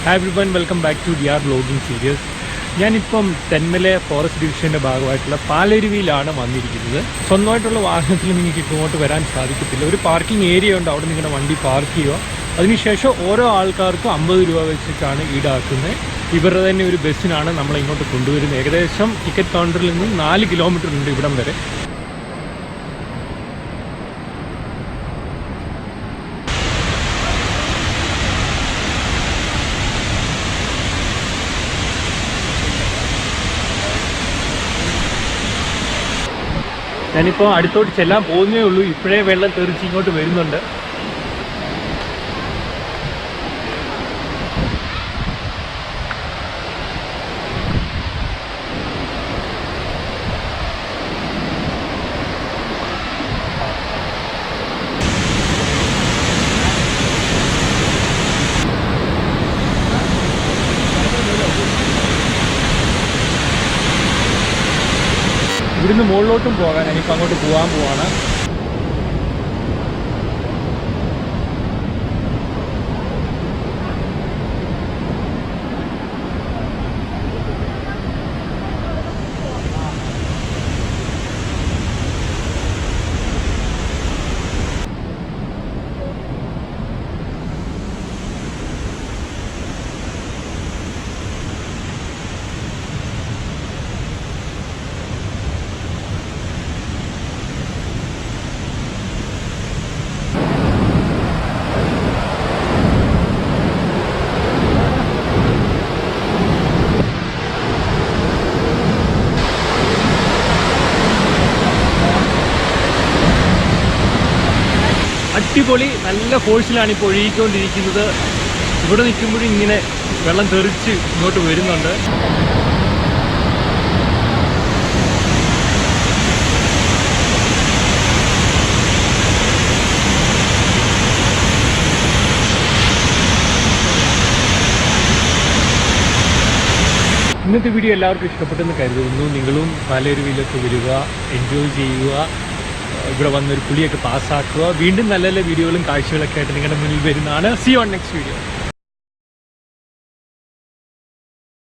Hi everyone, welcome back to DR Vlogging Series. ഞാനിപ്പം Thenmala forest ഡിവിഷൻ്റെ ഭാഗമായിട്ടുള്ള പാലരുവിയിലാണ് വന്നിരിക്കുന്നത്. സ്വന്തമായിട്ടുള്ള വാഹനത്തിൽ നിങ്ങൾക്ക് ഇങ്ങോട്ട് വരാൻ സാധിക്കത്തില്ല. ഒരു പാർക്കിംഗ് ഏരിയ ഉണ്ട്, അവിടെ നിങ്ങളുടെ വണ്ടി പാർക്ക് ചെയ്യുക. അതിനുശേഷം ഓരോ ആൾക്കാർക്കും 50 രൂപ വെച്ചിട്ടാണ് ഈടാക്കുന്നത്. ഇവരുടെ തന്നെ ഒരു ബസ്സിനാണ് നമ്മളെ ഇങ്ങോട്ട് കൊണ്ടുവരുന്നത്. ഏകദേശം ടിക്കറ്റ് കൗണ്ടറിൽ നിന്ന് 4 കിലോമീറ്റർ ഉണ്ട് ഇവിടം വരെ. ഞാനിപ്പോൾ അടുത്തോട്ട് ചെല്ലാൻ പോകുന്നേ ഉള്ളൂ. ഇപ്പോഴേ വെള്ളം തെറിച്ച് ഇങ്ങോട്ട് വരുന്നുണ്ട്. ഇവിടുന്ന് മുകളിലോട്ടും പോകാൻ ഞാനിപ്പോൾ അങ്ങോട്ട് പോകാൻ പോവാണ്. അടിപൊളി നല്ല ഫോഴ്സിലാണ് ഇപ്പോൾ ഒഴുകിക്കൊണ്ടിരിക്കുന്നത്. ഇവിടെ നിൽക്കുമ്പോഴും ഇങ്ങനെ വെള്ളം തെറിച്ച് ഇങ്ങോട്ട് വരുന്നുണ്ട്. ഇന്നത്തെ വീഡിയോ എല്ലാവർക്കും ഇഷ്ടപ്പെട്ടെന്ന് കരുതുന്നു. നിങ്ങളും പാലരുവിയിലൊക്കെ വരിക, എൻജോയ് ചെയ്യുക, ഇവിടെ വന്നൊരു പുളിയൊക്കെ പാസ്സാക്കുക. വീണ്ടും നല്ല നല്ല വീഡിയോകളും കാഴ്ചകളൊക്കെ ആയിട്ട് നിങ്ങളുടെ മുന്നിൽ വരുന്നതാണ്. See on next video.